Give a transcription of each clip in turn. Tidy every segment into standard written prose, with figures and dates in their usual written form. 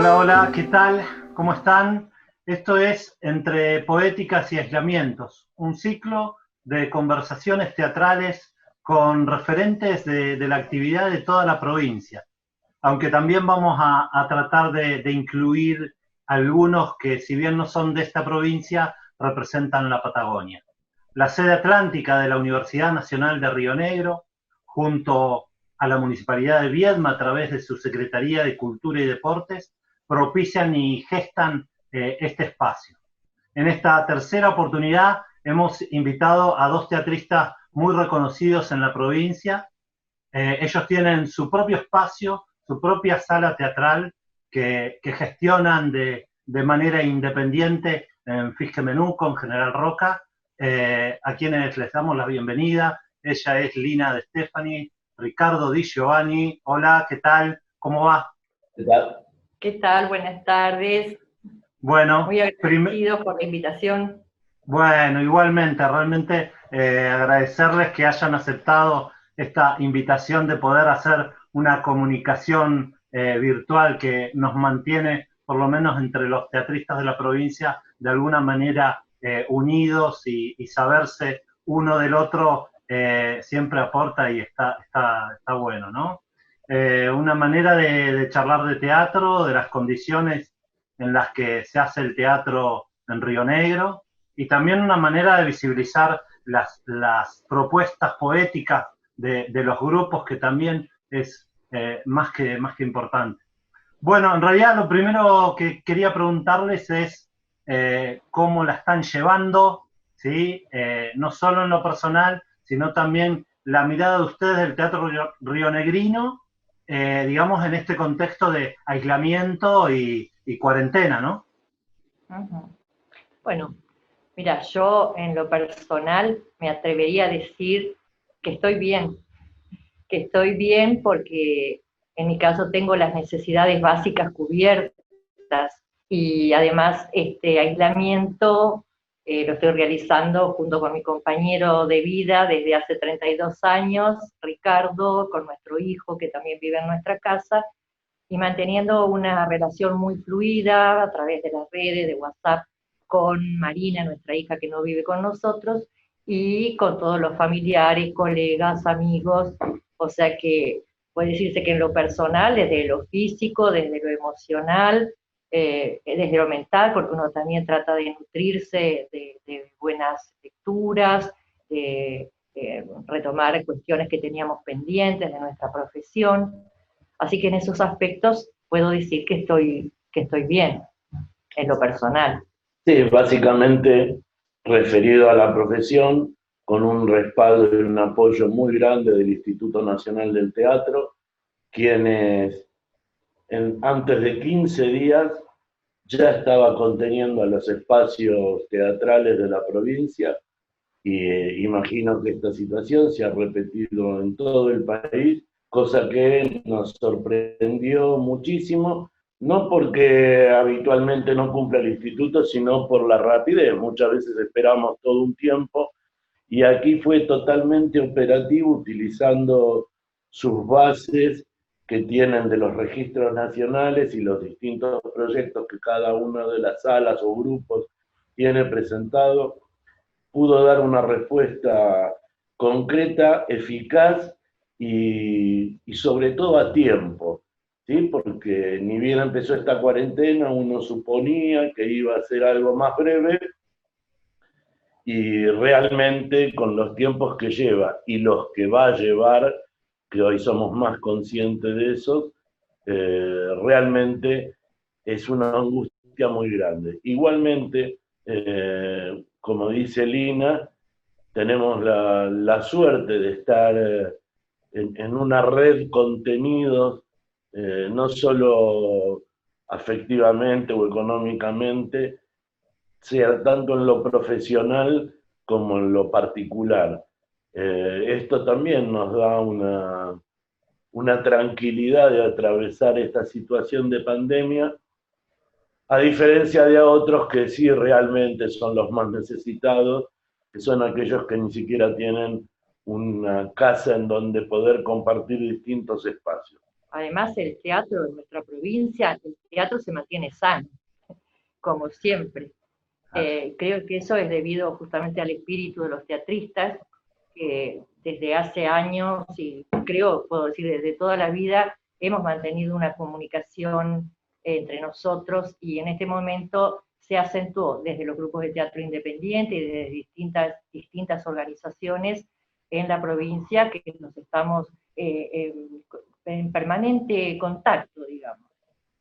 Hola, hola, ¿qué tal? ¿Cómo están? Esto es Entre Poéticas y Aislamientos, un ciclo de conversaciones teatrales con referentes de la actividad de toda la provincia, aunque también vamos a tratar de incluir algunos que, si bien no son de esta provincia, representan la Patagonia. La sede atlántica de la Universidad Nacional de Río Negro, junto a la Municipalidad de Viedma a través de su Secretaría de Cultura y Deportes, propician y gestan este espacio. En esta tercera oportunidad hemos invitado a dos teatristas muy reconocidos en la provincia. Ellos tienen su propio espacio, su propia sala teatral que gestionan de manera independiente en Fisque Menú con General Roca, a quienes les damos la bienvenida. Ella es Lina de Stefani, Ricardo Di Giovanni. Hola, ¿qué tal? ¿Cómo va? ¿Qué tal? ¿Qué tal? Buenas tardes. Bueno, Muy agradecidos por la invitación. bueno, igualmente, realmente agradecerles que hayan aceptado esta invitación de poder hacer una comunicación virtual que nos mantiene, por lo menos entre los teatristas de la provincia, de alguna manera unidos y saberse uno del otro siempre aporta y está bueno, ¿no? Una manera de charlar de teatro, de las condiciones en las que se hace el teatro en Río Negro, y también una manera de visibilizar las propuestas poéticas de los grupos, que también es más que importante. Bueno, en realidad lo primero que quería preguntarles es cómo la están llevando, ¿sí? No solo en lo personal, sino también la mirada de ustedes del teatro rionegrino, digamos, en este contexto de aislamiento y cuarentena, ¿no? Uh-huh. Bueno, mira, yo en lo personal me atrevería a decir que estoy bien porque en mi caso tengo las necesidades básicas cubiertas y además este aislamiento lo estoy realizando junto con mi compañero de vida desde hace 32 años, Ricardo, con nuestro hijo que también vive en nuestra casa, y manteniendo una relación muy fluida a través de las redes, de WhatsApp, con Marina, nuestra hija que no vive con nosotros, y con todos los familiares, colegas, amigos, o sea que puede decirse que en lo personal, desde lo físico, desde lo emocional, desde lo mental, porque uno también trata de nutrirse de buenas lecturas, de retomar cuestiones que teníamos pendientes de nuestra profesión. Así que en esos aspectos puedo decir que estoy bien, en lo personal. Sí, básicamente referido a la profesión, con un respaldo y un apoyo muy grande del Instituto Nacional del Teatro, quienes antes de 15 días ya estaba conteniendo a los espacios teatrales de la provincia, y imagino que esta situación se ha repetido en todo el país, cosa que nos sorprendió muchísimo, no porque habitualmente no cumpla el instituto, sino por la rapidez. Muchas veces esperamos todo un tiempo y aquí fue totalmente operativo, utilizando sus bases que tienen de los registros nacionales y los distintos proyectos que cada una de las salas o grupos tiene presentado. Pudo dar una respuesta concreta, eficaz y sobre todo a tiempo, ¿sí? Porque ni bien empezó esta cuarentena, uno suponía que iba a ser algo más breve, y realmente con los tiempos que lleva y los que va a llevar, que hoy somos más conscientes de eso, realmente es una angustia muy grande. Igualmente, como dice Lina, tenemos la suerte de estar en una red de contenidos, no solo afectivamente o económicamente, sea tanto en lo profesional como en lo particular. Esto también nos da una tranquilidad de atravesar esta situación de pandemia, a diferencia de otros que sí realmente son los más necesitados, que son aquellos que ni siquiera tienen una casa en donde poder compartir distintos espacios. Además, el teatro de nuestra provincia, el teatro se mantiene sano, como siempre. Creo que eso es debido justamente al espíritu de los teatristas, que desde hace años, y creo, puedo decir, desde toda la vida, hemos mantenido una comunicación entre nosotros, y en este momento se acentuó desde los grupos de teatro independiente y desde distintas organizaciones en la provincia, que nos estamos en permanente contacto, digamos.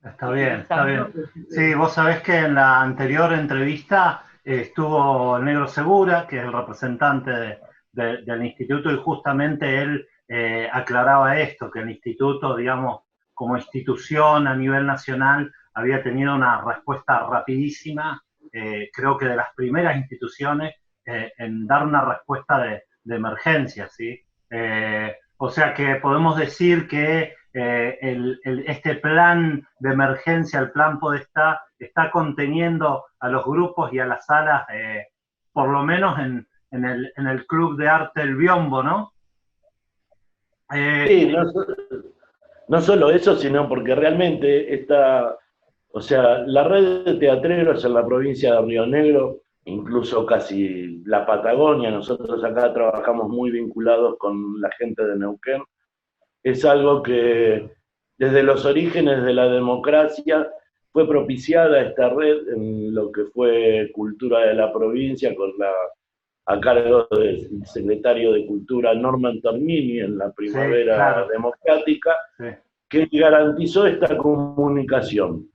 Está bien, está bien. Sí, vos sabés que en la anterior entrevista estuvo el Negro Segura, que es el representante del instituto, y justamente él aclaraba esto, que el instituto, digamos, como institución a nivel nacional, había tenido una respuesta rapidísima, creo que de las primeras instituciones, en dar una respuesta de emergencia, ¿sí? O sea que podemos decir que este plan de emergencia, el plan Podestá, está conteniendo a los grupos y a las salas, por lo menos en el Club de Arte El Biombo, ¿no? Sí, no solo eso, sino porque realmente o sea, la red de teatreros en la provincia de Río Negro, incluso casi la Patagonia, nosotros acá trabajamos muy vinculados con la gente de Neuquén, es algo que desde los orígenes de la democracia fue propiciada esta red en lo que fue Cultura de la Provincia, a cargo del secretario de Cultura Norman Tornini en la Primavera Sí, claro. Democrática, Sí. que garantizó esta comunicación.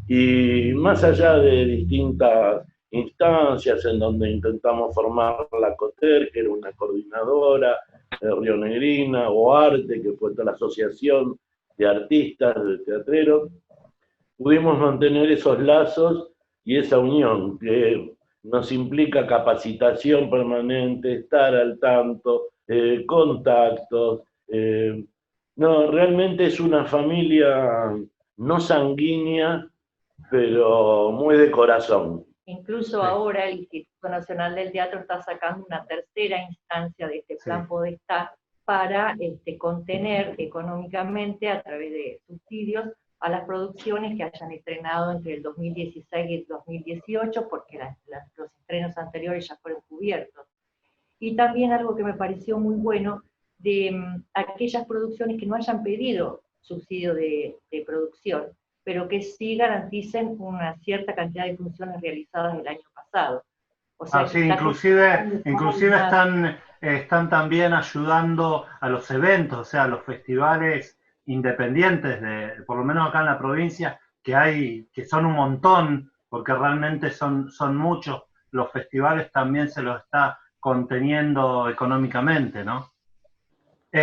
Y más allá de distintas instancias en donde intentamos formar la COTER, que era una coordinadora, rionegrina, o Arte, que fue toda la asociación de artistas, de teatreros, pudimos mantener esos lazos y esa unión que nos implica capacitación permanente, estar al tanto, contactos. No, realmente es una familia no sanguínea, pero muy de corazón. Incluso ahora el Instituto Nacional del Teatro está sacando una tercera instancia de este plan Podestá para contener económicamente a través de subsidios a las producciones que hayan estrenado entre el 2016 y el 2018, porque los estrenos anteriores ya fueron cubiertos. Y también algo que me pareció muy bueno, de aquellas producciones que no hayan pedido subsidio de producción, pero que sí garanticen una cierta cantidad de funciones realizadas el año pasado. O sea, sí, inclusive están también ayudando a los eventos, o sea, a los festivales independientes, por lo menos acá en la provincia, que son un montón, porque realmente son muchos, los festivales también se los está conteniendo económicamente, ¿no? Sí.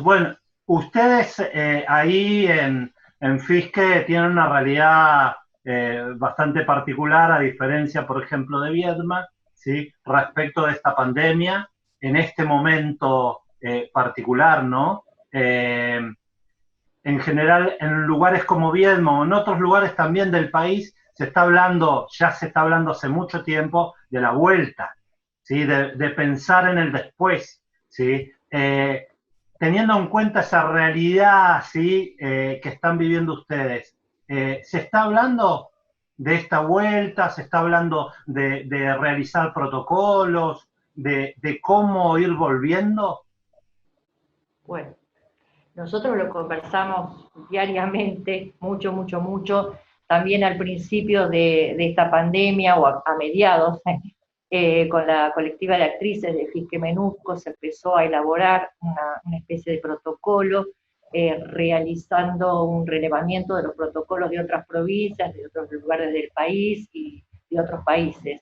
Bueno, ustedes ahí en Fisque tienen una realidad bastante particular, a diferencia, por ejemplo, de Viedma, ¿sí? Respecto de esta pandemia, en este momento particular, ¿no? En general, en lugares como Viedma o en otros lugares también del país, ya se está hablando hace mucho tiempo de la vuelta, ¿sí? De pensar en el después, ¿sí? Teniendo en cuenta esa realidad, ¿sí? Que están viviendo ustedes, ¿se está hablando de esta vuelta? ¿Se está hablando de realizar protocolos, de cómo ir volviendo? Bueno, nosotros lo conversamos diariamente, mucho, mucho, mucho, también al principio de esta pandemia o a mediados, con la colectiva de actrices de Fisque Menuzco se empezó a elaborar una especie de protocolo, realizando un relevamiento de los protocolos de otras provincias, de otros lugares del país y de otros países,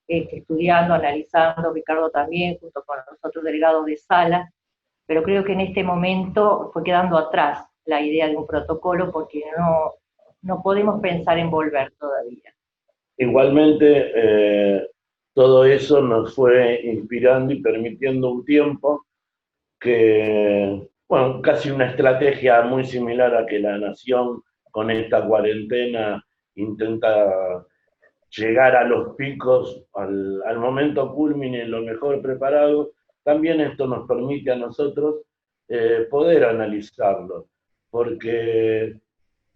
estudiando, analizando, Ricardo también, junto con los otros delegados de sala, pero creo que en este momento fue quedando atrás la idea de un protocolo porque no podemos pensar en volver todavía. Igualmente, todo eso nos fue inspirando y permitiendo un tiempo que, bueno, casi una estrategia muy similar a que la nación con esta cuarentena intenta llegar a los picos, al momento culmine, lo mejor preparado. También esto nos permite a nosotros poder analizarlo. porque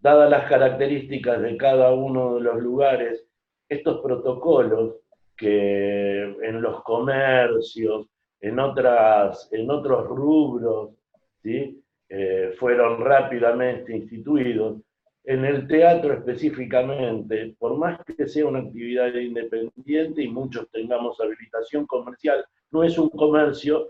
dadas las características de cada uno de los lugares, estos protocolos que en los comercios, en otros rubros, ¿sí? Fueron rápidamente instituidos, en el teatro específicamente, por más que sea una actividad independiente y muchos tengamos habilitación comercial, no es un comercio,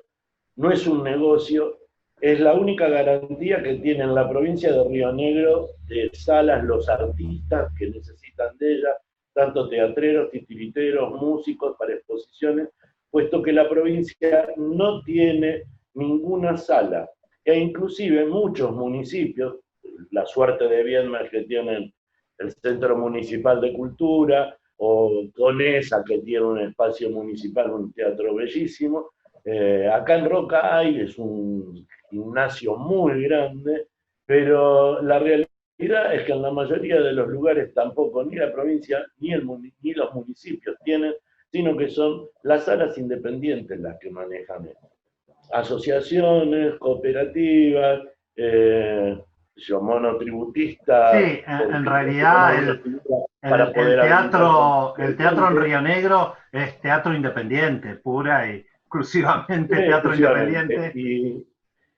no es un negocio, es la única garantía que tiene en la provincia de Río Negro de salas los artistas que necesitan de ella, tanto teatreros, titiriteros, músicos para exposiciones, puesto que la provincia no tiene ninguna sala, e inclusive muchos municipios, la suerte de Viedma que tienen el Centro Municipal de Cultura, o Conesa que tiene un espacio municipal, un teatro bellísimo, acá en Roca hay, es un gimnasio muy grande, pero la realidad es que en la mayoría de los lugares tampoco ni la provincia ni los municipios tienen, sino que son las salas independientes las que manejan esto. Asociaciones, cooperativas, monotributistas, Sí, en porque realidad para poder el teatro en Río Negro es teatro independiente, pura y exclusivamente teatro exclusivamente. independiente. Y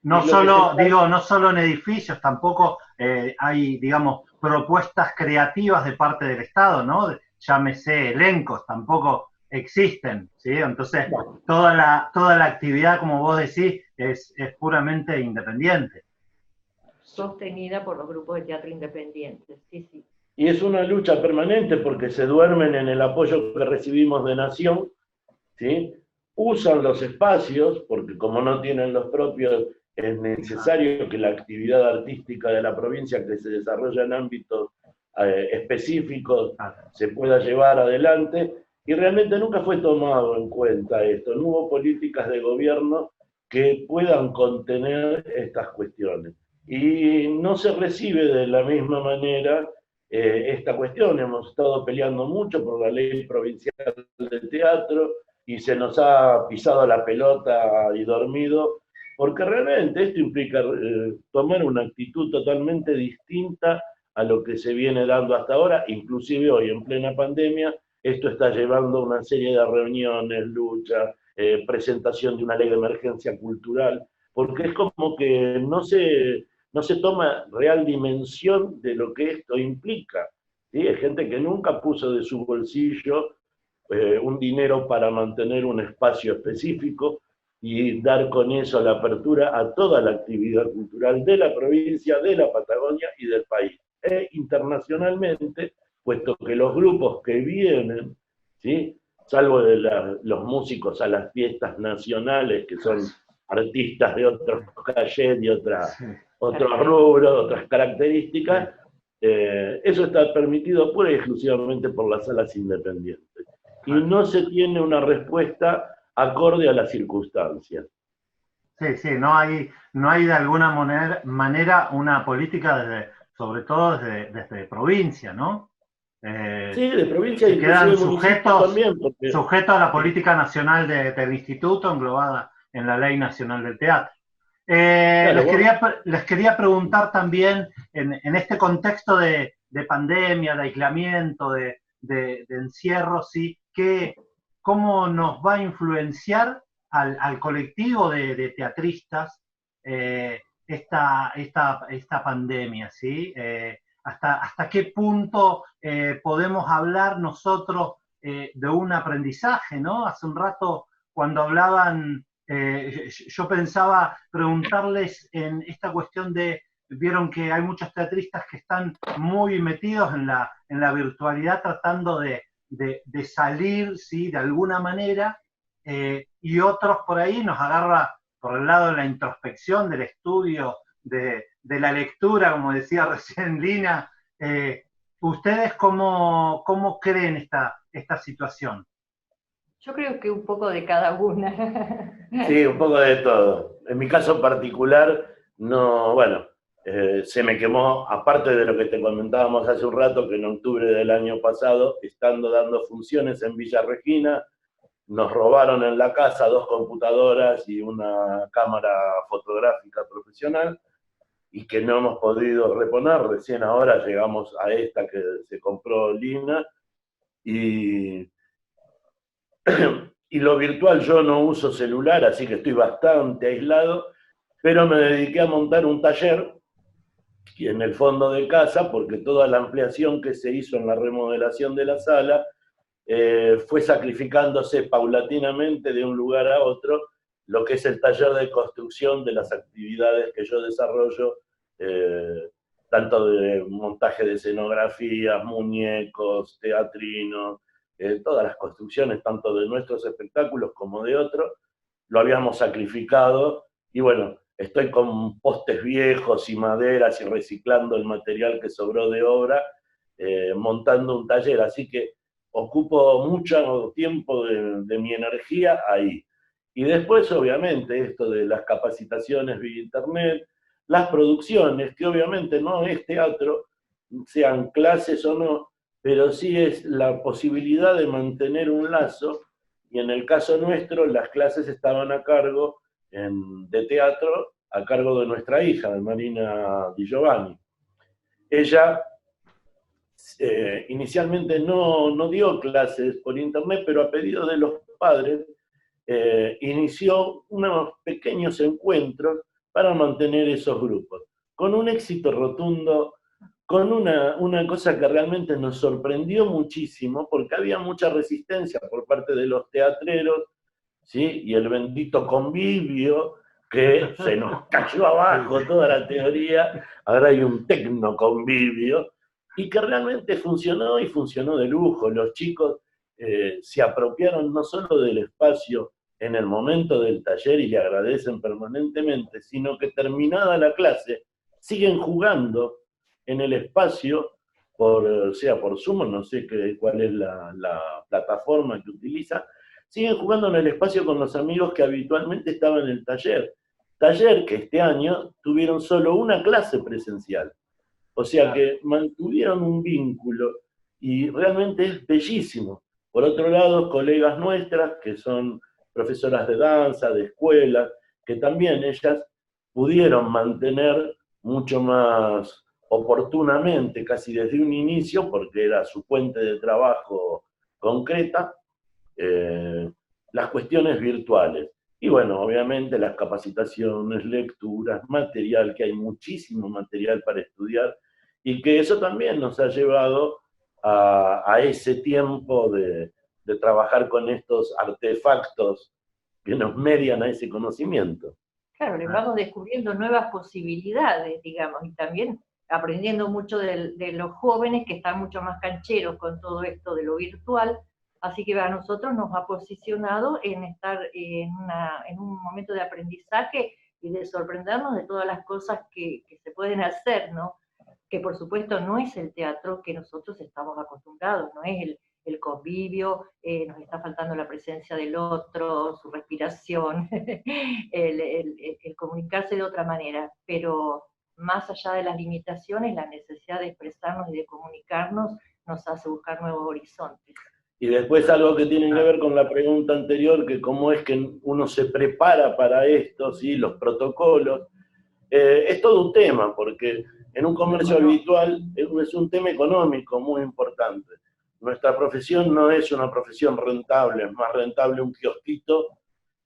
No lo que se solo, está... digo, no solo en edificios, tampoco hay, digamos, propuestas creativas de parte del Estado, ¿no? Llámese elencos, tampoco existen, ¿sí? Entonces, Bueno, toda la actividad, como vos decís, es puramente independiente. Sostenida por los grupos de teatro independientes, sí, sí. y es una lucha permanente porque se duermen en el apoyo que recibimos de Nación, ¿sí? Usan los espacios, porque como no tienen los propios, es necesario que la actividad artística de la provincia que se desarrolla en ámbitos específicos se pueda llevar adelante, y realmente nunca fue tomado en cuenta esto, no hubo políticas de gobierno que puedan contener estas cuestiones. Y no se recibe de la misma manera esta cuestión. Hemos estado peleando mucho por la ley provincial del teatro, y se nos ha pisado la pelota y dormido, porque realmente esto implica tomar una actitud totalmente distinta a lo que se viene dando hasta ahora, inclusive hoy en plena pandemia, esto está llevando una serie de reuniones, luchas, presentación de una ley de emergencia cultural, porque es como que no se toma real dimensión de lo que esto implica. ¿Sí? Hay gente que nunca puso de su bolsillo un dinero para mantener un espacio específico y dar con eso la apertura a toda la actividad cultural de la provincia, de la Patagonia y del país. E internacionalmente, puesto que los grupos que vienen, ¿sí? Salvo de los músicos a las fiestas nacionales, que son artistas de otros calles, de otros rubros, otras características, eso está permitido pura y exclusivamente por las salas independientes. Y no se tiene una respuesta acorde a las circunstancias. Sí, sí, no hay de alguna manera una política sobre todo desde provincia, ¿no? Sí, de provincia, Se quedan inclusive municipios también. Porque, sujetos a la política nacional del instituto englobada en la Ley Nacional del Teatro. claro, Les quería preguntar también, en este contexto de pandemia, de aislamiento, de encierro, ¿sí? ¿Cómo nos va a influenciar al colectivo de teatristas esta pandemia? ¿Sí? Hasta qué punto podemos hablar nosotros de un aprendizaje, ¿no? Hace un rato, cuando hablaban, yo pensaba preguntarles en esta cuestión vieron que hay muchos teatristas que están muy metidos en la virtualidad tratando de salir, ¿sí? De alguna manera, y otros por ahí nos agarra por el lado de la introspección, del estudio, de la lectura, como decía recién Lina. ¿Ustedes cómo creen esta situación? Yo creo que un poco de cada una. sí, un poco de todo. En mi caso particular, no, bueno, se me quemó, aparte de lo que te comentábamos hace un rato, que en octubre del año pasado, estando dando funciones en Villa Regina, nos robaron en la casa 2 computadoras y una cámara fotográfica profesional. y que no hemos podido reponer. Recién ahora llegamos a esta que se compró Lina, y y lo virtual, yo no uso celular, así que estoy bastante aislado, pero me dediqué a montar un taller en el fondo de casa, porque toda la ampliación que se hizo en la remodelación de la sala fue sacrificándose paulatinamente de un lugar a otro lo que es el taller de construcción de las actividades que yo desarrollo, tanto de montaje de escenografías, muñecos, teatrinos, todas las construcciones, tanto de nuestros espectáculos como de otros, lo habíamos sacrificado, y bueno, estoy con postes viejos y maderas y reciclando el material que sobró de obra, montando un taller, así que ocupo mucho tiempo de mi energía ahí. Y después, obviamente, esto de las capacitaciones vía internet, las producciones, que obviamente no es teatro, sean clases o no, pero sí es la posibilidad de mantener un lazo, y en el caso nuestro, las clases estaban a cargo de teatro, a cargo de nuestra hija, de Marina Di Giovanni. Ella inicialmente no dio clases por internet, pero a pedido de los padres inició unos pequeños encuentros para mantener esos grupos, con un éxito rotundo, con una cosa que realmente nos sorprendió muchísimo, porque había mucha resistencia por parte de los teatreros, ¿sí? Y el bendito convivio, que se nos cayó abajo toda la teoría, ahora hay un tecno convivio, y que realmente funcionó, y funcionó de lujo. Los chicos se apropiaron no solo del espacio en el momento del taller y le agradecen permanentemente, sino que terminada la clase siguen jugando en el espacio, sea por Zoom, no sé cuál es la plataforma que utiliza, siguen jugando en el espacio con los amigos que habitualmente estaban en el taller. Taller que este año tuvieron solo una clase presencial. O sea que mantuvieron un vínculo y realmente es bellísimo. Por otro lado, colegas nuestras que son profesoras de danza, de escuela, que también ellas pudieron mantener mucho más oportunamente, casi desde un inicio, porque era su fuente de trabajo concreta, las cuestiones virtuales. Y bueno, obviamente las capacitaciones, lecturas, material, que hay muchísimo material para estudiar, y que eso también nos ha llevado a ese tiempo de trabajar con estos artefactos que nos median a ese conocimiento. Claro, les vamos descubriendo nuevas posibilidades, digamos, y también aprendiendo mucho de los jóvenes que están mucho más cancheros con todo esto de lo virtual, así que a nosotros nos ha posicionado en estar en un momento de aprendizaje y de sorprendernos de todas las cosas que se pueden hacer, ¿no? Que por supuesto no es el teatro que nosotros estamos acostumbrados, no es el convivio, nos está faltando la presencia del otro, su respiración, el comunicarse de otra manera, pero más allá de las limitaciones, la necesidad de expresarnos y de comunicarnos nos hace buscar nuevos horizontes. Y después algo que tiene que ver con la pregunta anterior, que cómo es que uno se prepara para esto, ¿sí? Los protocolos. Es todo un tema, porque en un comercio habitual es un tema económico muy importante. Nuestra profesión no es una profesión rentable, es más rentable un kiosquito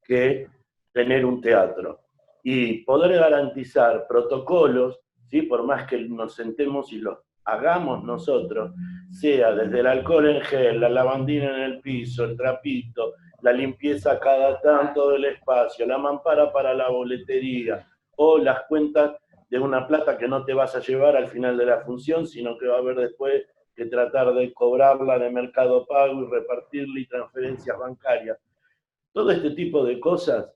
que tener un teatro. Y poder garantizar protocolos, ¿sí? Por más que nos sentemos y los hagamos nosotros, sea desde el alcohol en gel, la lavandina en el piso, el trapito, la limpieza cada tanto del espacio, la mampara para la boletería, o las cuentas de una plata que no te vas a llevar al final de la función, sino que va a haber después que tratar de cobrarla de Mercado Pago y repartirla y transferencias bancarias. Todo este tipo de cosas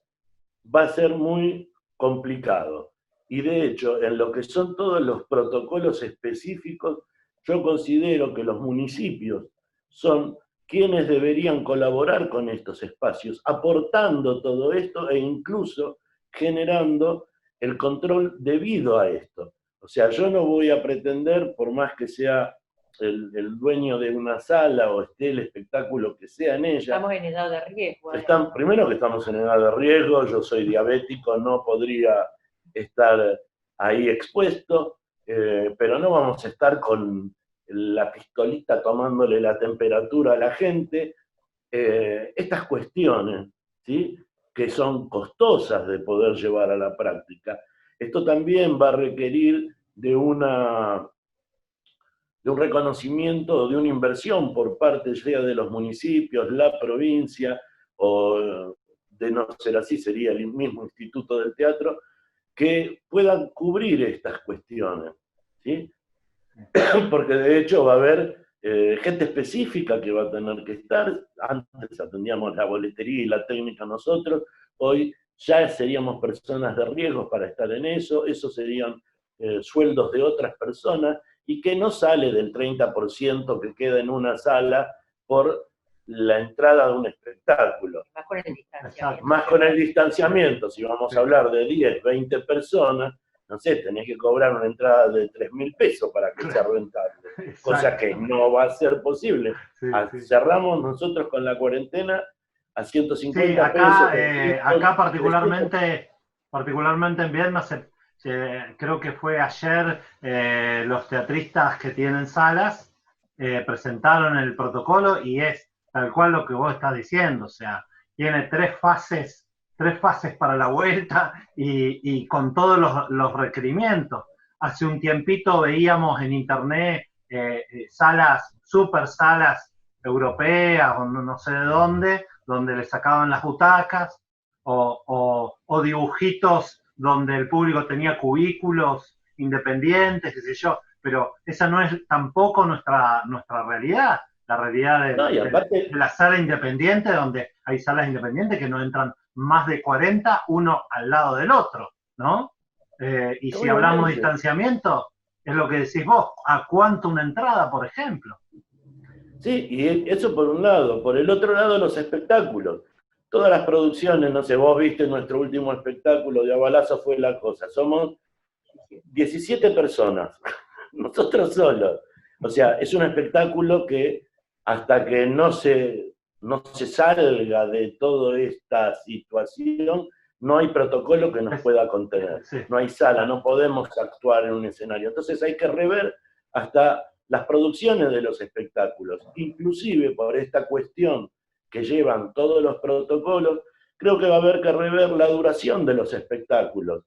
va a ser muy complicado. Y de hecho, en lo que son todos los protocolos específicos, yo considero que los municipios son quienes deberían colaborar con estos espacios, aportando todo esto e incluso generando el control debido a esto. O sea, yo no voy a pretender, por más que sea el dueño de una sala o esté el espectáculo que sea en ella. Estamos en edad de riesgo. Primero que estamos en edad de riesgo, yo soy diabético, no podría estar ahí expuesto, pero no vamos a estar con la pistolita tomándole la temperatura a la gente. Estas cuestiones, ¿sí?, que son costosas de poder llevar a la práctica. Esto también va a requerir de un reconocimiento, de una inversión por parte ya de los municipios, la provincia, o de no ser así, sería el mismo Instituto del Teatro, que puedan cubrir estas cuestiones, ¿sí? Porque de hecho va a haber gente específica que va a tener que estar. Antes atendíamos la boletería y la técnica nosotros, hoy ya seríamos personas de riesgo para estar en eso, esos serían sueldos de otras personas, y que no sale del 30% que queda en una sala por la entrada de un espectáculo. Más con el distanciamiento. Más con el distanciamiento, si vamos a hablar de 10, 20 personas, no sé, tenés que cobrar una entrada de 3.000 pesos para que sea rentable, cosa que no va a ser posible. Sí, sí. Cerramos nosotros con la cuarentena a 150 sí, acá, pesos. acá particularmente en Viedma, creo que fue ayer, los teatristas que tienen salas presentaron el protocolo y es tal cual lo que vos estás diciendo, o sea, tiene tres fases para la vuelta y con todos los requerimientos. Hace un tiempito veíamos en internet super salas europeas o no sé de dónde, donde le sacaban las butacas, o dibujitos donde el público tenía cubículos independientes, qué sé yo, pero esa no es tampoco nuestra realidad. La realidad de la sala independiente, donde hay salas independientes que no entran más de 40, uno al lado del otro, ¿no? Y si hablamos de distanciamiento, es lo que decís vos, ¿a cuánto una entrada, por ejemplo? Sí, y eso por un lado. Por el otro lado, los espectáculos. Todas las producciones, no sé, vos viste nuestro último espectáculo de Abalazo, fue la cosa. Somos 17 personas, nosotros solos. O sea, es un espectáculo que hasta que no se salga de toda esta situación, no hay protocolo que nos pueda contener. No hay sala, no podemos actuar en un escenario. Entonces hay que rever hasta las producciones de los espectáculos. Inclusive por esta cuestión que llevan todos los protocolos, creo que va a haber que rever la duración de los espectáculos,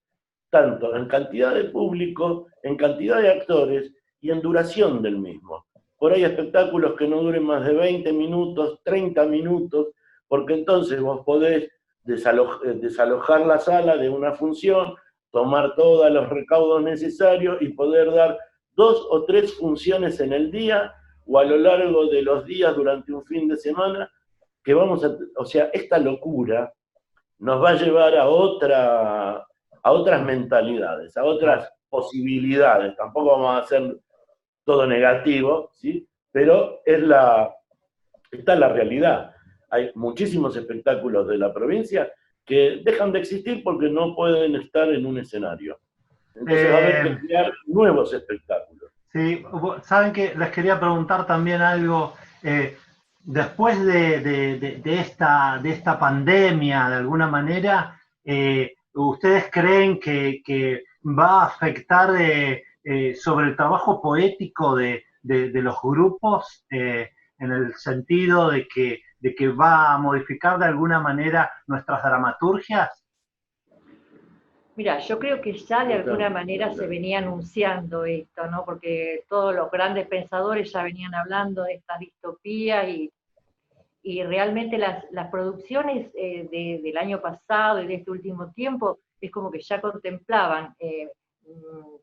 tanto en cantidad de público, en cantidad de actores y en duración del mismo. Por ahí espectáculos que no duren más de 20 minutos, 30 minutos, porque entonces vos podés desalojar la sala de una función, tomar todos los recaudos necesarios y poder dar 2 o 3 funciones en el día o a lo largo de los días durante un fin de semana, que o sea, esta locura nos va a llevar a otras mentalidades, a otras posibilidades. Tampoco vamos a hacer todo negativo, ¿sí? Pero esta es la realidad. Hay muchísimos espectáculos de la provincia que dejan de existir porque no pueden estar en un escenario. Entonces va a haber que crear nuevos espectáculos. Sí, saben que les quería preguntar también algo. Después de esta pandemia, de alguna manera, ¿ustedes creen que va a afectar sobre el trabajo poético de los grupos, en el sentido de que va a modificar de alguna manera nuestras dramaturgias? Mira, yo creo que ya de alguna manera se venía anunciando esto, ¿no? Porque todos los grandes pensadores ya venían hablando de esta distopía y realmente las producciones del año pasado y de este último tiempo es como que ya contemplaban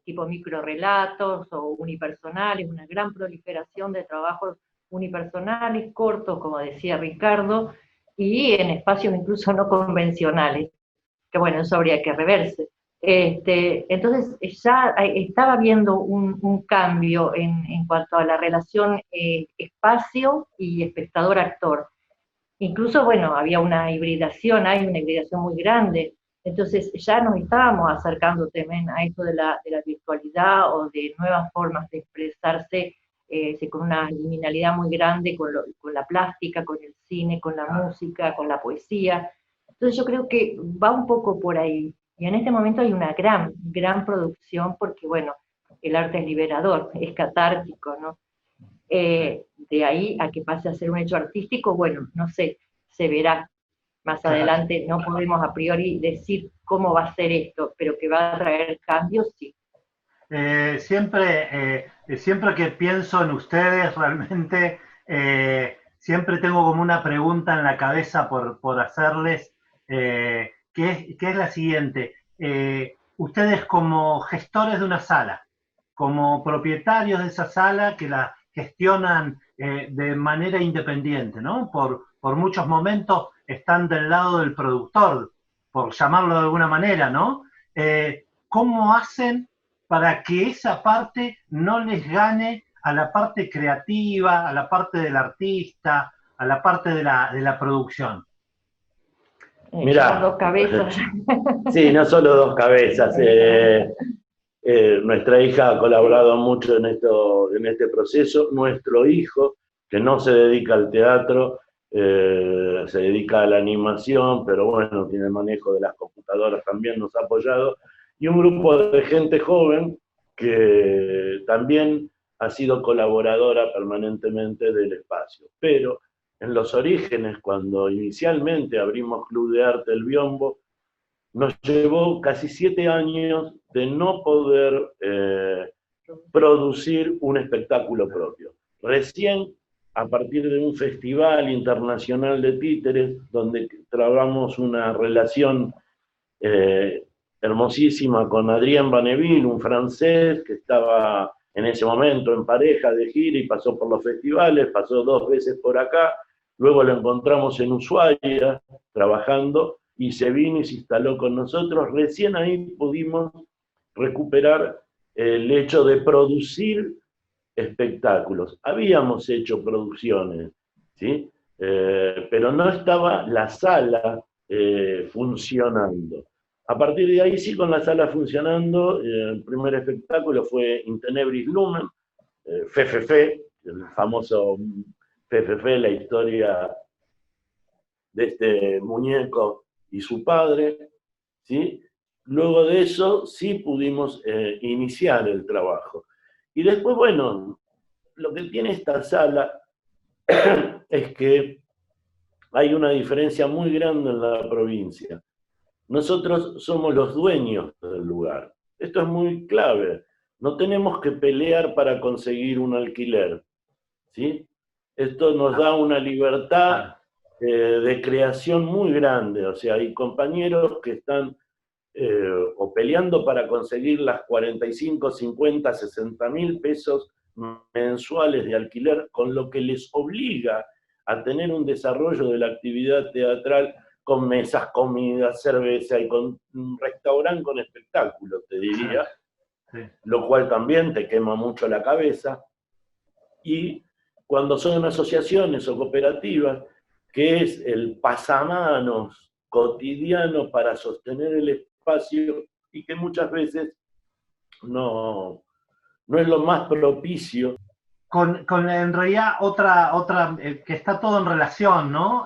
tipo microrelatos o unipersonales, una gran proliferación de trabajos unipersonales, cortos, como decía Ricardo, y en espacios incluso no convencionales, que bueno, eso habría que reverse. Entonces ya estaba viendo un cambio en cuanto a la relación espacio y espectador-actor. Incluso, bueno, había una hibridación, hay una hibridación muy grande. Entonces ya nos estábamos acercando también a esto de la virtualidad o de nuevas formas de expresarse con una liminalidad muy grande con la plástica, con el cine, con la música, con la poesía. Entonces yo creo que va un poco por ahí. Y en este momento hay una gran producción porque, bueno, el arte es liberador, es catártico, ¿no? De ahí a que pase a ser un hecho artístico, bueno, no sé, se verá más adelante, no podemos a priori decir cómo va a ser esto, pero que va a traer cambios, sí. Siempre que pienso en ustedes, realmente, siempre tengo como una pregunta en la cabeza por hacerles, que es la siguiente. Ustedes como gestores de una sala, como propietarios de esa sala que la gestionan de manera independiente, ¿no? Por muchos momentos están del lado del productor, por llamarlo de alguna manera, ¿no? ¿Cómo hacen para que esa parte no les gane a la parte creativa, a la parte del artista, a la parte de la producción? Somos dos cabezas. Sí, no solo dos cabezas. Nuestra hija ha colaborado mucho en este proceso. Nuestro hijo, que no se dedica al teatro, se dedica a la animación, pero bueno, tiene el manejo de las computadoras, también nos ha apoyado. Y un grupo de gente joven que también ha sido colaboradora permanentemente del espacio. Pero en los orígenes, cuando inicialmente abrimos Club de Arte El Biombo, nos llevó casi 7 años de no poder producir un espectáculo propio. Recién, a partir de un festival internacional de títeres, donde trabamos una relación hermosísima con Adrien Banneville, un francés que estaba en ese momento en pareja de gira y pasó por los festivales, pasó 2 veces por acá, luego lo encontramos en Ushuaia trabajando y se vino y se instaló con nosotros. Recién ahí pudimos recuperar el hecho de producir espectáculos. Habíamos hecho producciones, ¿sí? Pero no estaba la sala funcionando. A partir de ahí sí, con la sala funcionando, el primer espectáculo fue In Tenebris Lumen, Fefe, el famoso Fefe, la historia de este muñeco y su padre, ¿sí? Luego de eso sí pudimos iniciar el trabajo. Y después, bueno, lo que tiene esta sala es que hay una diferencia muy grande en la provincia. Nosotros somos los dueños del lugar. Esto es muy clave. No tenemos que pelear para conseguir un alquiler, ¿sí? Esto nos da una libertad de creación muy grande. O sea, hay compañeros que están o peleando para conseguir las 45, 50, 60 mil pesos mensuales de alquiler, con lo que les obliga a tener un desarrollo de la actividad teatral con mesas, comidas, cerveza y con un restaurante con espectáculos, te diría, sí. Lo cual también te quema mucho la cabeza. Y cuando son asociaciones o cooperativas, que es el pasamanos cotidiano para sostener el espacio y que muchas veces no es lo más propicio. Con en realidad otra que está todo en relación, ¿no?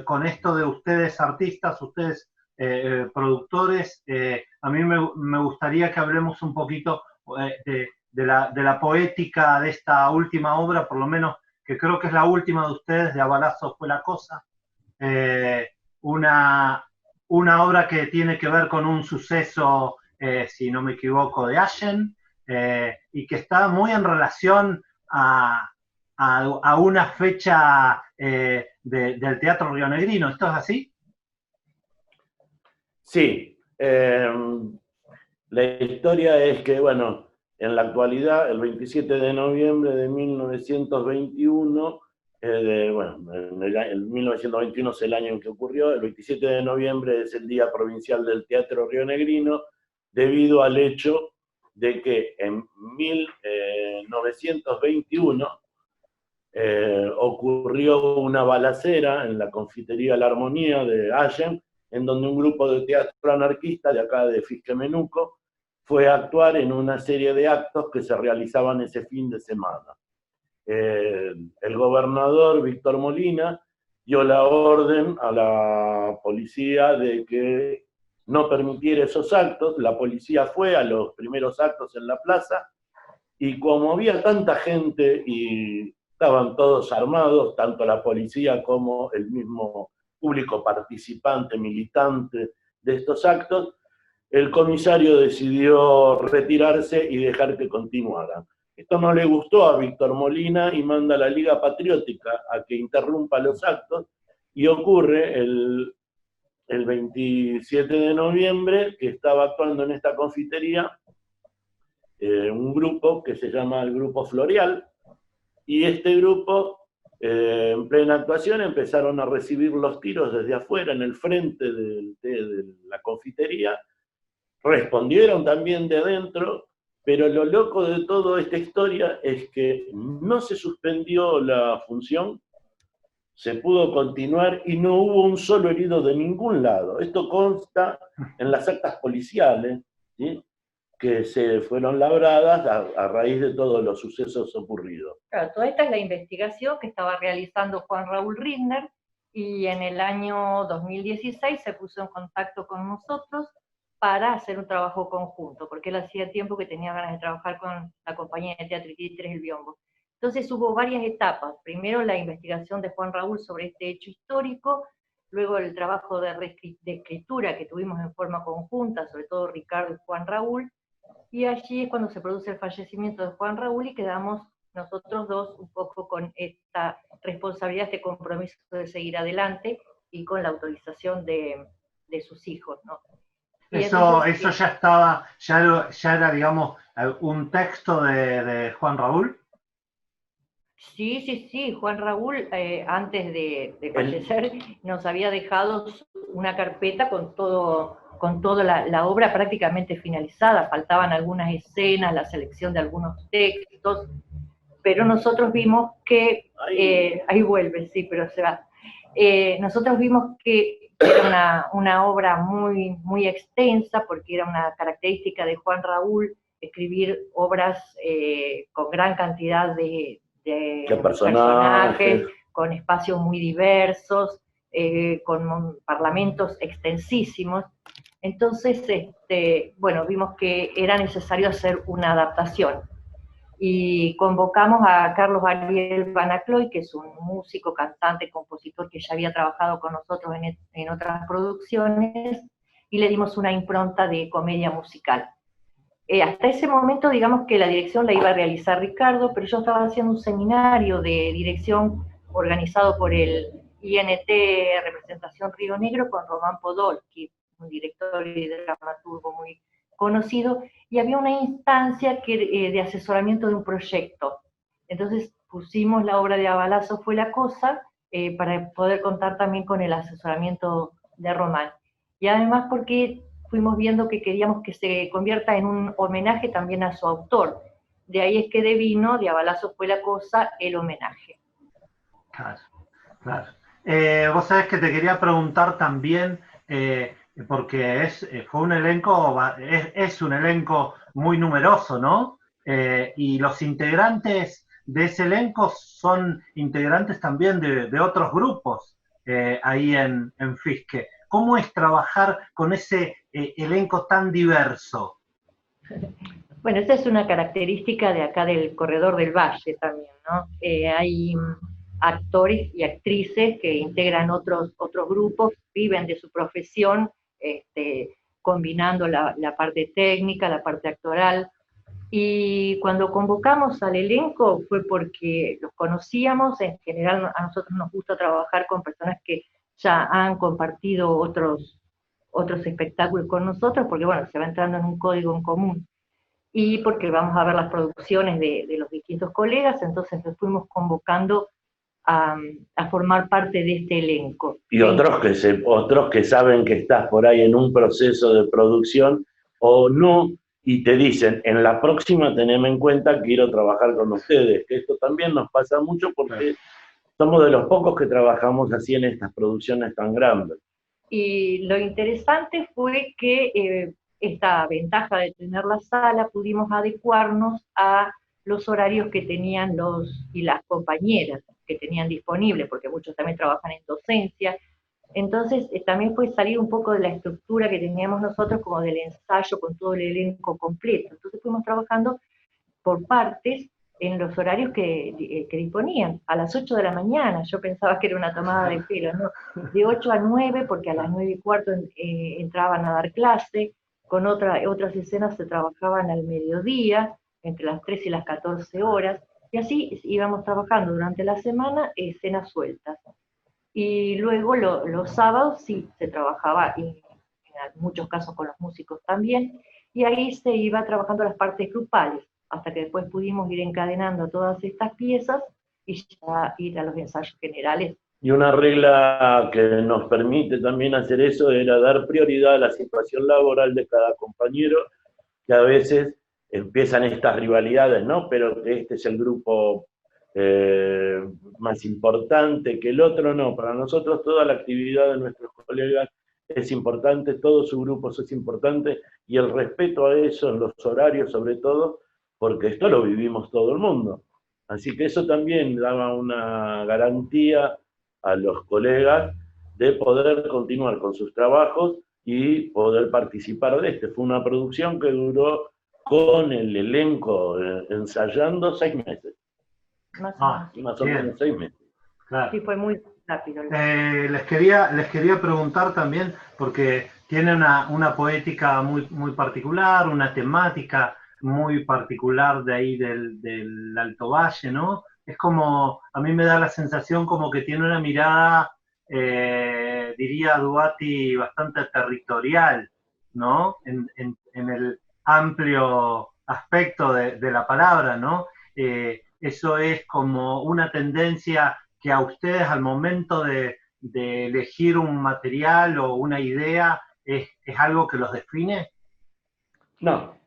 Con esto de ustedes artistas, ustedes productores, a mí me gustaría que hablemos un poquito de la poética de esta última obra, por lo menos que creo que es la última de ustedes, de A Balazos fue la cosa. Una obra que tiene que ver con un suceso, si no me equivoco, de Allen, y que está muy en relación a una fecha del teatro rionegrino. ¿Esto es así? Sí. La historia es que, bueno, en la actualidad, el 27 de noviembre de 1921, el 1921 es el año en que ocurrió, el 27 de noviembre es el Día Provincial del Teatro Rionegrino, debido al hecho de que en 1921 ocurrió una balacera en la confitería La Armonía de Allen, en donde un grupo de teatro anarquista de acá de Fisquemenuco fue a actuar en una serie de actos que se realizaban ese fin de semana. El gobernador Víctor Molina dio la orden a la policía de que no permitiera esos actos. La policía fue a los primeros actos en la plaza, y como había tanta gente y estaban todos armados, tanto la policía como el mismo público participante, militante de estos actos, el comisario decidió retirarse y dejar que continuaran. Esto no le gustó a Víctor Molina y manda a la Liga Patriótica a que interrumpa los actos, y ocurre el 27 de noviembre que estaba actuando en esta confitería un grupo que se llama el Grupo Floreal, y este grupo, en plena actuación, empezaron a recibir los tiros desde afuera, en el frente de la confitería. Respondieron también de adentro, pero lo loco de toda esta historia es que no se suspendió la función, se pudo continuar y no hubo un solo herido de ningún lado. Esto consta en las actas policiales, ¿sí?, que se fueron labradas a raíz de todos los sucesos ocurridos. Claro, toda esta es la investigación que estaba realizando Juan Raúl Rindner, y en el año 2016 se puso en contacto con nosotros para hacer un trabajo conjunto, porque él hacía tiempo que tenía ganas de trabajar con la compañía de teatro y títeres El Biombo. Entonces hubo varias etapas. Primero la investigación de Juan Raúl sobre este hecho histórico, luego el trabajo de escritura que tuvimos en forma conjunta, sobre todo Ricardo y Juan Raúl, y allí es cuando se produce el fallecimiento de Juan Raúl y quedamos nosotros dos un poco con esta responsabilidad, este compromiso de seguir adelante y con la autorización de sus hijos, ¿no? Eso ya estaba, ya era, digamos, un texto de Juan Raúl. Sí, Juan Raúl, antes de fallecer, nos había dejado una carpeta con toda la obra prácticamente finalizada. Faltaban algunas escenas, la selección de algunos textos, pero nosotros vimos que, ahí vuelve, sí, pero se va. Nosotros vimos que era una obra muy, muy extensa, porque era una característica de Juan Raúl escribir obras con gran cantidad de personajes, con espacios muy diversos, con parlamentos extensísimos. Entonces, bueno, vimos que era necesario hacer una adaptación. Y convocamos a Carlos Ariel Banacloy, que es un músico, cantante, compositor que ya había trabajado con nosotros en otras producciones, y le dimos una impronta de comedia musical. Hasta ese momento, digamos que la dirección la iba a realizar Ricardo, pero yo estaba haciendo un seminario de dirección organizado por el INT Representación Río Negro con Román Podolsky, un director y dramaturgo muy conocido, y había una instancia de asesoramiento de un proyecto. Entonces pusimos la obra de A Balazo fue la cosa, para poder contar también con el asesoramiento de Román. Y además porque fuimos viendo que queríamos que se convierta en un homenaje también a su autor. De ahí es que devino, de A Balazo fue la cosa, el homenaje. Claro, claro. Vos sabés que te quería preguntar también, porque fue un elenco, es un elenco muy numeroso, ¿no? Y los integrantes de ese elenco son integrantes también de otros grupos ahí en Fisque. ¿Cómo es trabajar con ese elenco tan diverso? Bueno, esa es una característica de acá del Corredor del Valle también, ¿no? Hay actores y actrices que integran otros grupos, viven de su profesión, combinando la parte técnica, la parte actoral. Y cuando convocamos al elenco fue porque los conocíamos. En general a nosotros nos gusta trabajar con personas que ya han compartido otros espectáculos con nosotros, porque bueno, se va entrando en un código en común, y porque vamos a ver las producciones de los distintos colegas, entonces los fuimos convocando a formar parte de este elenco. Y otros que saben que estás por ahí en un proceso de producción o no, y te dicen, en la próxima teneme en cuenta, quiero trabajar con ustedes, que esto también nos pasa mucho porque somos de los pocos que trabajamos así en estas producciones tan grandes. Y lo interesante fue que esta ventaja de tener la sala, pudimos adecuarnos a los horarios que tenían los y las compañeras que tenían disponibles, porque muchos también trabajan en docencia, Entonces, también fue salir un poco de la estructura que teníamos nosotros, como del ensayo con todo el elenco completo. Entonces fuimos trabajando por partes en los horarios que disponían. A las 8 de la mañana, yo pensaba que era una tomada de pelo, ¿no? De 8 a 9, porque a las 9:15 entraban a dar clase, con otras escenas se trabajaban al mediodía, entre las 3 y las 14 horas, y así íbamos trabajando durante la semana escenas sueltas. Y luego los sábados sí se trabajaba, y en muchos casos con los músicos también, y ahí se iba trabajando las partes grupales, hasta que después pudimos ir encadenando todas estas piezas y ya ir a los ensayos generales. Y una regla que nos permite también hacer eso era dar prioridad a la situación laboral de cada compañero, que a veces empiezan estas rivalidades, ¿no? Pero que este es el grupo más importante que el otro, no. Para nosotros toda la actividad de nuestros colegas es importante, todo su grupo es importante, y el respeto a eso en los horarios sobre todo, porque esto lo vivimos todo el mundo. Así que eso también daba una garantía a los colegas de poder continuar con sus trabajos y poder participar de este. Fue una producción que duró con el elenco ensayando 6 meses. Más o menos 6 meses. Claro. Sí, fue muy rápido. Les quería preguntar también, porque tiene una poética muy particular, una temática muy particular de ahí del Alto Valle, ¿no? Es como, a mí me da la sensación como que tiene una mirada, diría Duati, bastante territorial, ¿no? En el amplio aspecto de la palabra, ¿no? Eso es como una tendencia que a ustedes al momento de elegir un material o una idea es algo que los define. No.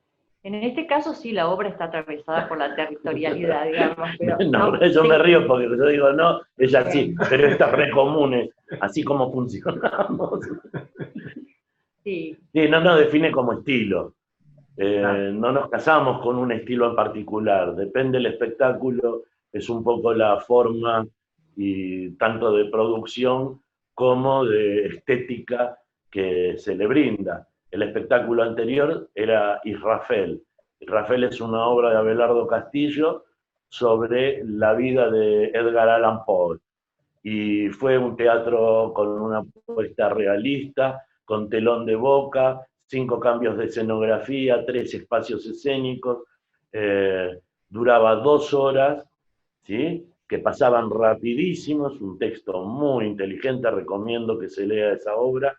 En este caso sí, la obra está atravesada por la territorialidad, digamos. Pero no, yo me río porque yo digo, no, es así, pero esto es re común, así como funcionamos. Sí. Sí, no nos define como estilo. No nos casamos con un estilo en particular, depende del espectáculo, es un poco la forma, y tanto de producción como de estética que se le brinda. El espectáculo anterior era Israfel. Israfel es una obra de Abelardo Castillo sobre la vida de Edgar Allan Poe. Y fue un teatro con una puesta realista, con telón de boca, 5 cambios de escenografía, 3 espacios escénicos, duraba 2 horas, ¿sí? Que pasaban rapidísimos, un texto muy inteligente, recomiendo que se lea esa obra,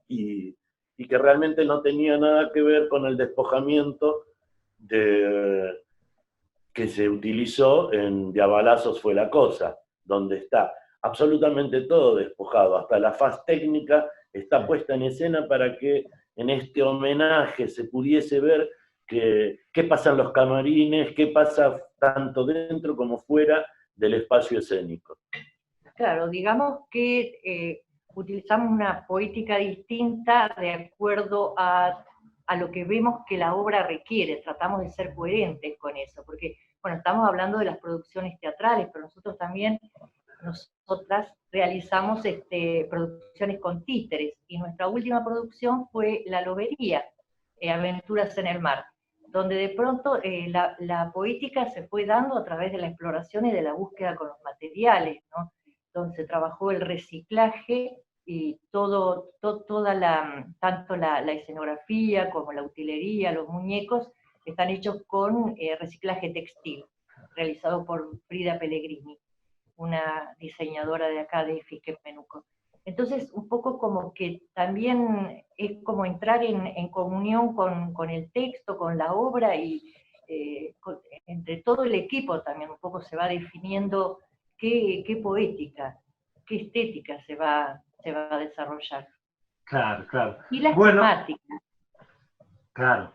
y que realmente no tenía nada que ver con el despojamiento que se utilizó en De a balazos fue la cosa, donde está absolutamente todo despojado, hasta la faz técnica está puesta en escena para que en este homenaje se pudiese ver qué pasa en los camarines, qué pasa tanto dentro como fuera del espacio escénico. Claro, digamos que utilizamos una poética distinta de acuerdo a lo que vemos que la obra requiere, tratamos de ser coherentes con eso, porque, bueno, estamos hablando de las producciones teatrales, pero nosotros también, nosotras realizamos producciones con títeres, y nuestra última producción fue La Lobería, Aventuras en el Mar, donde de pronto la poética se fue dando a través de la exploración y de la búsqueda con los materiales, ¿no? Donde se trabajó el reciclaje y toda tanto la escenografía como la utilería, los muñecos, están hechos con reciclaje textil, realizado por Frida Pellegrini, una diseñadora de acá de Fiquemenuco. Entonces, un poco como que también es como entrar en comunión con el texto, con la obra, y entre todo el equipo también un poco se va definiendo qué poética, qué estética se va a desarrollar. Claro, claro. Y las temáticas. Claro.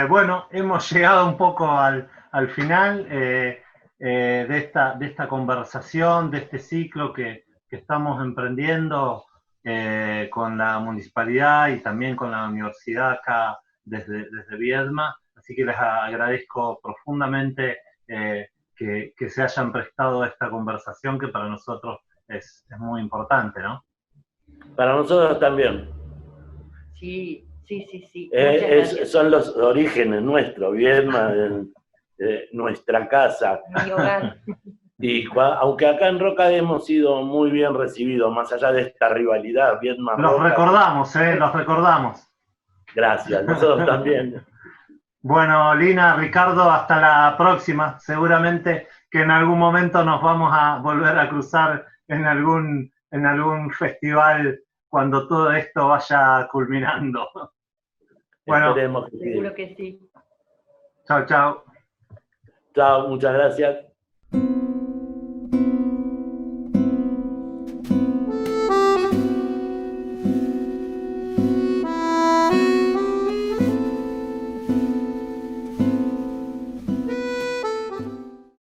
Bueno, hemos llegado un poco al final de esta conversación, de este ciclo que estamos emprendiendo con la municipalidad y también con la universidad acá desde Viedma. Así que les agradezco profundamente que se hayan prestado a esta conversación, que para nosotros es muy importante, ¿no? Para nosotros también. Sí, sí, sí, sí. Muchas gracias. Son los orígenes nuestros, Viedma, nuestra casa. Mi hogar. Y aunque acá en Roca hemos sido muy bien recibidos, más allá de esta rivalidad, Viedma-Roca. Los recordamos, los recordamos. Gracias, nosotros también. Bueno, Lina, Ricardo, hasta la próxima. Seguramente que en algún momento nos vamos a volver a cruzar en algún festival cuando todo esto vaya culminando. Bueno, esperemos que sí. Seguro que sí. Chao, chao. Chao, muchas gracias.